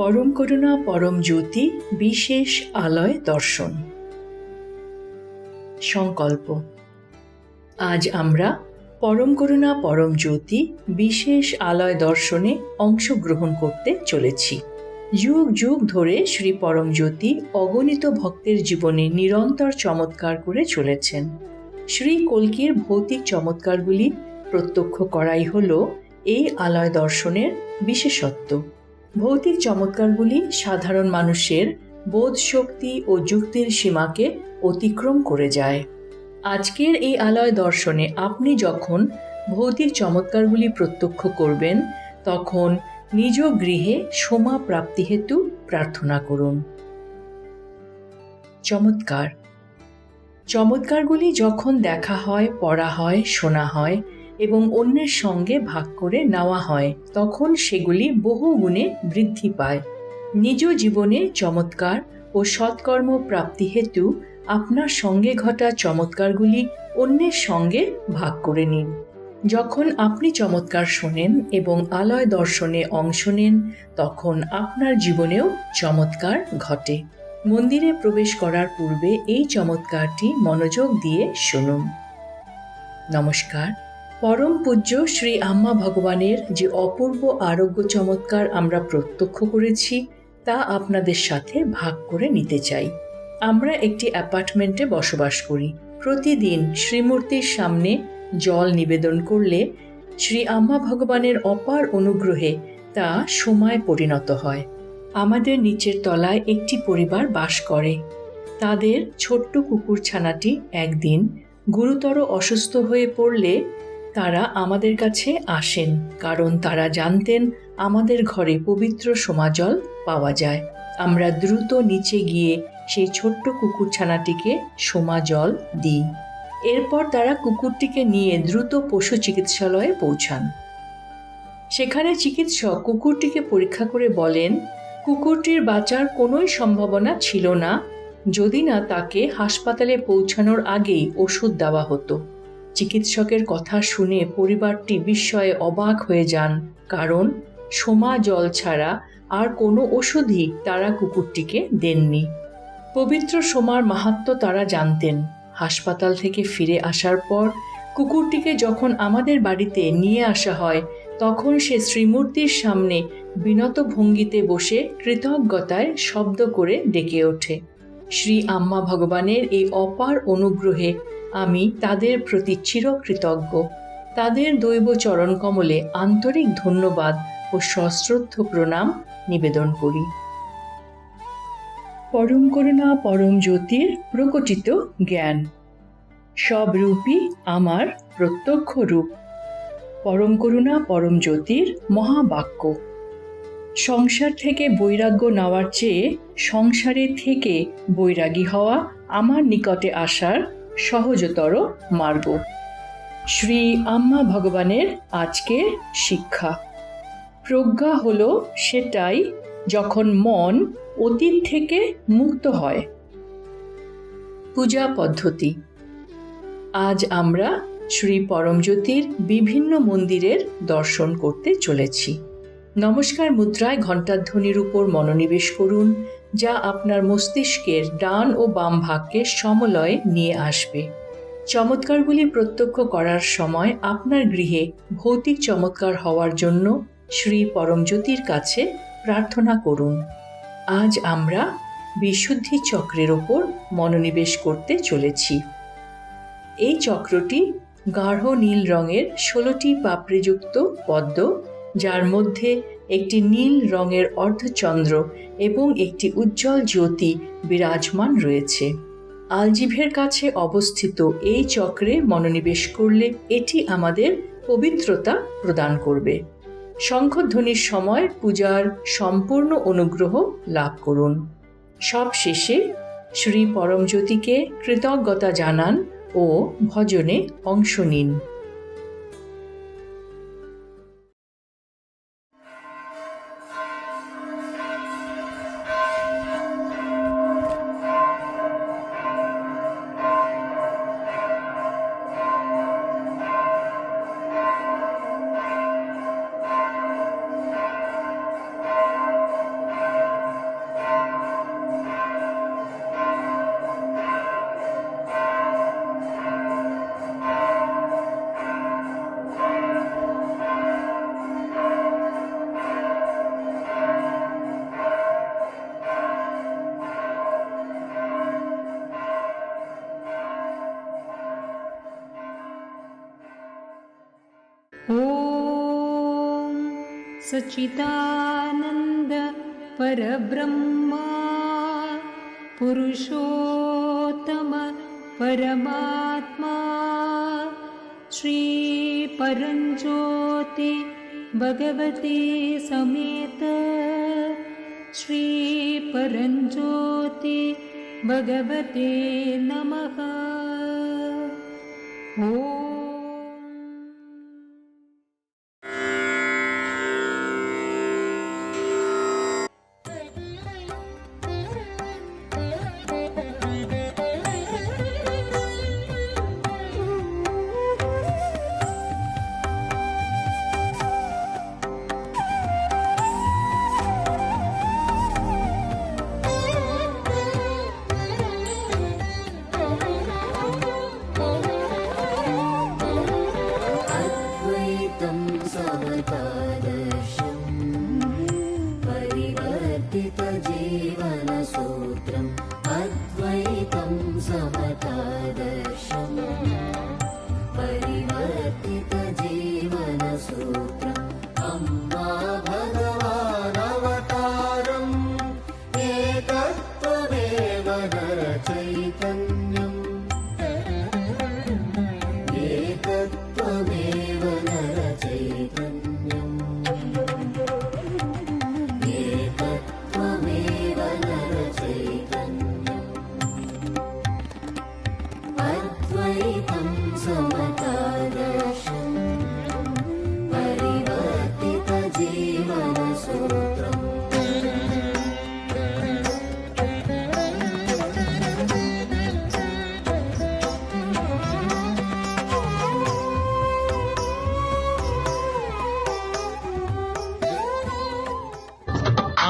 পরম করুণা পরম জ্যোতি বিশেষ আলয় দর্শন। সংকল্প। আজ আমরা পরম করুণা পরম জ্যোতি বিশেষ আলয় দর্শনে অংশগ্রহণ করতে চলেছি। যুগ যুগ ধরে শ্রী পরম জ্যোতি অগণিত ভক্তের জীবনে নিরন্তর চমৎকার করে চলেছেন। শ্রী কল্কির ভৌতিক চমৎকারগুলি প্রত্যক্ষ করাই হল এই আলয় দর্শনের বিশেষত্ব। ভৌতিক চমৎকারগুলি সাধারণ মানুষের বোধ শক্তি ও যুক্তির সীমাকে অতিক্রম করে যায়। আজকের এই আলয় দর্শনে আপনি যখন ভৌতিক চমৎকারগুলি প্রত্যক্ষ করবেন, তখন নিজ গৃহে সোমা প্রাপ্তি হেতু প্রার্থনা করুন। চমৎকার। চমৎকারগুলি যখন দেখা হয়, পড়া হয়, শোনা হয় এবং অন্যের সঙ্গে ভাগ করে নেওয়া হয়, তখন সেগুলি বহু গুণে বৃদ্ধি পায়। নিজ জীবনে চমৎকার ও সৎকর্ম প্রাপ্তি হেতু আপনার সঙ্গে ঘটা চমৎকারগুলি অন্যের সঙ্গে ভাগ করে নিন। যখন আপনি চমৎকার শোনেন এবং আলয় দর্শনে অংশ নেন, তখন আপনার জীবনেও চমৎকার ঘটে। মন্দিরে প্রবেশ করার পূর্বে এই চমৎকারটি মনোযোগ দিয়ে শুনুন। নমস্কার। পরম পূজ্য শ্রী আম্মা ভগবানের যে অপূর্ব আরোগ্য চমৎকার আমরা প্রত্যক্ষ করেছি, তা আপনাদের সাথে ভাগ করে নিতে চাই। আমরা একটি অ্যাপার্টমেন্টে বসবাস করি। প্রতিদিন শ্রীমূর্তির সামনে জল নিবেদন করলে শ্রী আম্মা ভগবানের অপার অনুগ্রহে তা সোমায় পরিণত হয়। আমাদের নিচের তলায় একটি পরিবার বাস করে। তাদের ছোট্ট কুকুরছানাটি একদিন গুরুতর অসুস্থ হয়ে পড়লে তারা আমাদের কাছে আসেন, কারণ তারা জানতেন আমাদের ঘরে পবিত্র সোমা জল পাওয়া যায়। আমরা দ্রুত নিচে গিয়ে সেই ছোট্ট কুকুরছানাটিকে সোমা জল দিই। এরপর তারা কুকুরটিকে নিয়ে দ্রুত পশু চিকিৎসালয়ে পৌঁছান। সেখানে চিকিৎসক কুকুরটিকে পরীক্ষা করে বলেন, কুকুরটির বাঁচার কোনোই সম্ভাবনা ছিল না, যদি না তাকে হাসপাতালে পৌঁছানোর আগেই ওষুধ দেওয়া হতো। চিকিৎসকের কথা শুনে পরিবারটি বিস্ময়ে অবাক হয়ে যান, কারণ সোমা জল ছাড়া আর কোনো ওষুধই তারা কুকুরটিকে দেননি। পবিত্র সোমার মাহাত্ম্য তারা জানতেন। হাসপাতাল থেকে ফিরে আসার পর কুকুরটিকে যখন আমাদের বাড়িতে নিয়ে আসা হয়, তখন সে শ্রীমূর্তির সামনে বিনত ভঙ্গিতে বসে কৃতজ্ঞতায় শব্দ করে ডেকে ওঠে। শ্রী আম্মা ভগবানের এই অপার অনুগ্রহে আমি তাদের প্রতি চিরকৃতজ্ঞ। তাদের দৈব চরণ কমলে আন্তরিক ধন্যবাদ ও সশ্রদ্ধ প্রণাম নিবেদন করি। পরম করুণা পরম জ্যোতির প্রকটিত জ্ঞান। সব রূপই আমার প্রত্যক্ষ রূপ। পরম করুণা পরম জ্যোতির মহাবাক্য। সংসার থেকে বৈরাগ্য নেওয়ার চেয়ে সংসারে থেকে বৈরাগী হওয়া আমার নিকটে আসার সহজতর মার্গ। শ্রী আম্মা ভগবানের আজকের শিক্ষা। প্রজ্ঞা হলো সেটাই যখন মন অতীত থেকে মুক্ত হয়। পূজা পদ্ধতি। আজ আমরা শ্রী পরমজ্যোতির বিভিন্ন মন্দিরের দর্শন করতে চলেছি। নমস্কার মুদ্রায় ঘণ্টাধ্বনির উপর মনোনিবেশ করুন, যা আপনার মস্তিষ্কের ডান ও বাম ভাগকে সমলয়ে নিয়ে আসবে। চমৎকারগুলি প্রত্যক্ষ করার সময় আপনার গৃহে ভৌতিক চমৎকার হওয়ার জন্য শ্রী পরমজ্যোতির কাছে প্রার্থনা করুন। আজ আমরা বিশুদ্ধি চক্রের ওপর মনোনিবেশ করতে চলেছি। এই চক্রটি গাঢ় নীল রঙের 16টি পাপড়িযুক্ত পদ্ম, যার মধ্যে একটি নীল রঙের অর্ধচন্দ্র এবং একটি উজ্জ্বল জ্যোতি বিরাজমান রয়েছে। আলজিভের কাছে অবস্থিত এই চক্রে মনোনিবেশ করলে এটি আমাদের পবিত্রতা প্রদান করবে। শঙ্খধ্বনির সময় পূজার সম্পূর্ণ অনুগ্রহ লাভ করুন। সবশেষে শ্রী পরমজ্যোতিকে কৃতজ্ঞতা জানান ও ভজনে অংশ নিন। सच्चिदानन्द परब्रह्मा पुरुषोत्तम परमात्मा श्री परञ्ज्योति भगवते समेत श्री परञ्ज्योति भगवते नमः। ॐ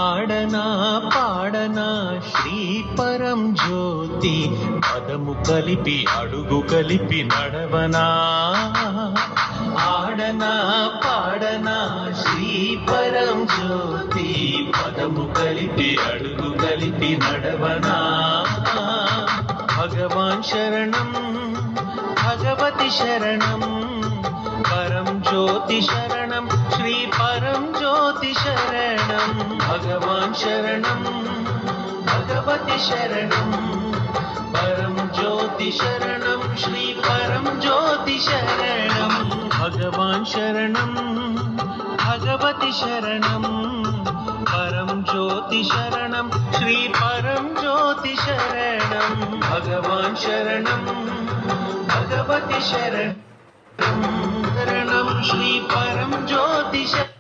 ఆడనా పాడనా శ్రీ పరం జ్యోతి పదము కలిపి అడుగు కలిపి నడవనా. ఆడనా పాడనా శ్రీ పరం జ్యోతి పదము కలిపి అడుగు కలిపి నడవనా. భగవాన్ శరణం భగవతి శరణం పరం జ్యోతి శరణం శ్రీ పరం జ్యోతి శరణం. భగవాన్ శరణం భగవతి శరణం పరం జ్యోతి శరణం శ్రీ పరం జ్యోతి శరణం. భగవాన్ శరణం భగవతి శరణం పరం జ్యోతి శరణం శ్రీ పరం జ్యోతి శరణం. భగవాన్ శరణం భగవతి శరణం శరణం శ్రీ పరం జ్యోతి శరణం.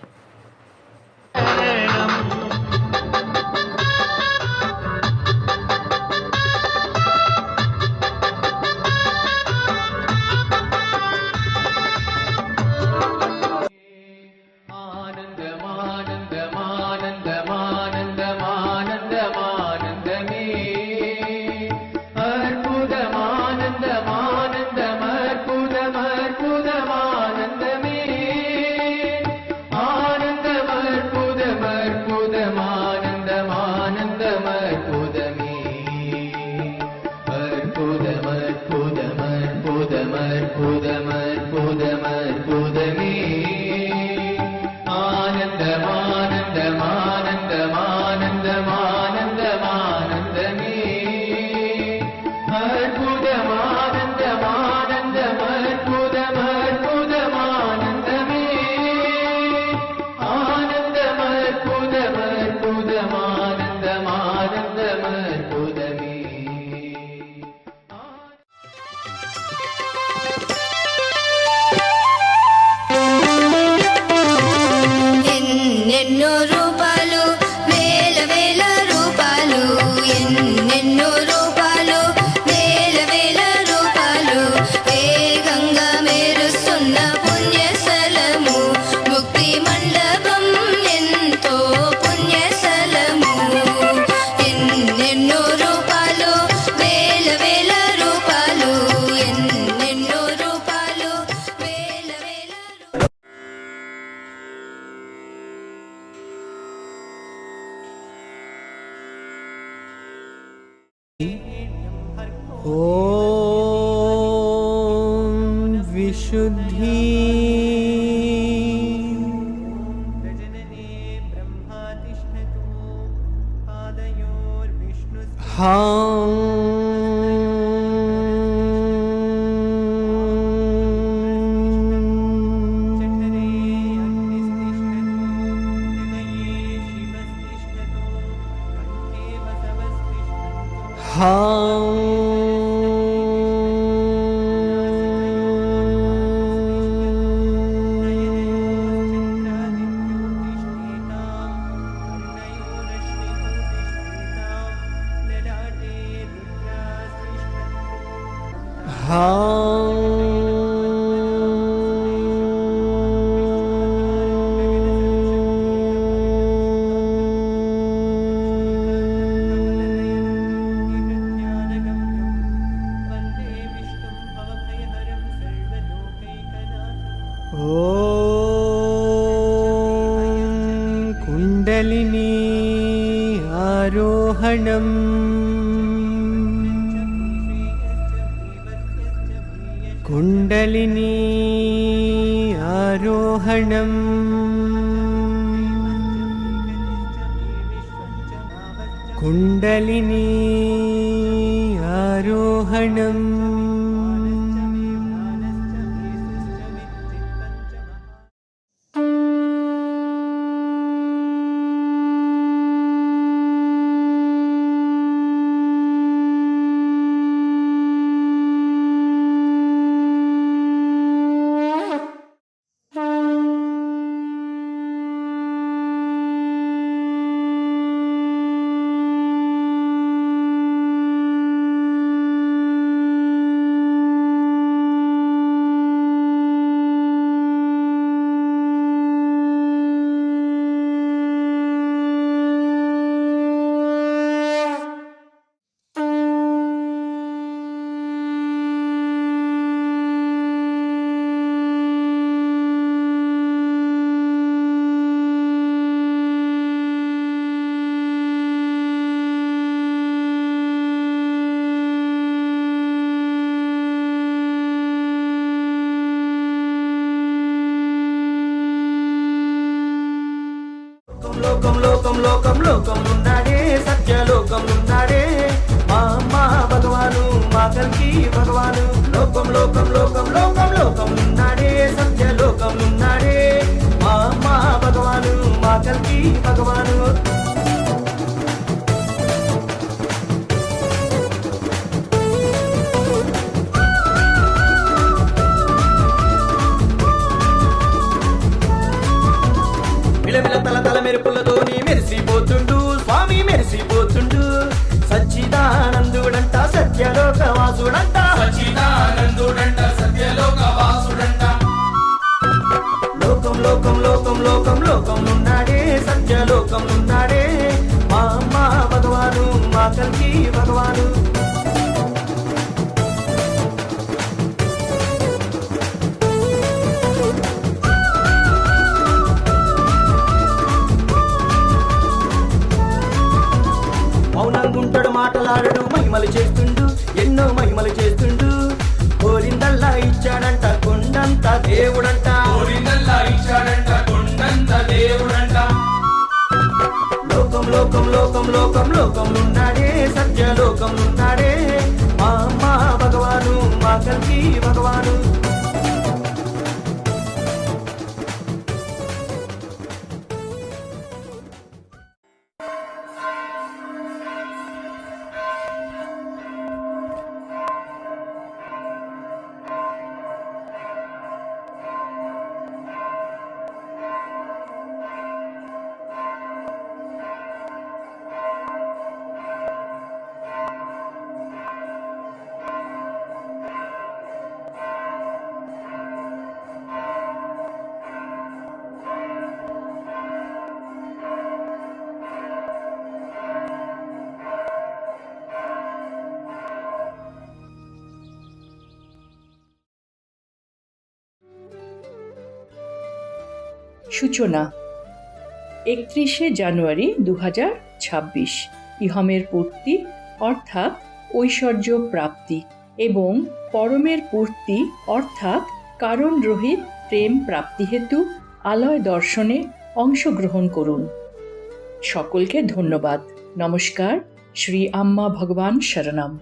विशुद्धि कुण्डलिनी आरोहणम् कुण्डलिनी आरोहणम् कुण्डलिनी आरोहणम् లోకమున్నాడే సత్యలోకమున్నాడే మా అమ్మ భగవాను మా కల్కి భగవాను లోకమున్నాడే సత్యలోకమున్నాడే మా అమ్మ భగవాను మా కల్కి భగవాను మిలమిల తల మెరుపులతోని మెరిసిపోతుండు స్వామి మెరిసిపోతుండు సచ్చిదానందుడంట సత్యలోకవాసుడంట లోకంలోకమున్నాడే సత్యలోకమున్నాడే మా అమ్మ భగవాను మా కల్కి భగవాను మౌనంగుంటాడు మాటలాడడు మహిమలు చేస్తుండు ఎన్నో మహిమలు చేస్తుండు కోరిందల్లా ఇచ్చాడంట కొండంత దేవుడంట లోకంలోకమున్నాడే సత్యలోకమున్నాడే మా అమ్మ భగవాను మా కల్కి భగవాను সূচনা 31শে জানুয়ারি 2026 ইহমের পূর্তি অর্থাৎ ঐশ্বর্য প্রাপ্তি এবং পরমের পূর্তি অর্থাৎ কারণ রহিত প্রেম প্রাপ্তি হেতু আলয় দর্শনে অংশগ্রহণ করুন। সকলকে ধন্যবাদ। নমস্কার। श्री अम्मा भगवान शरणम।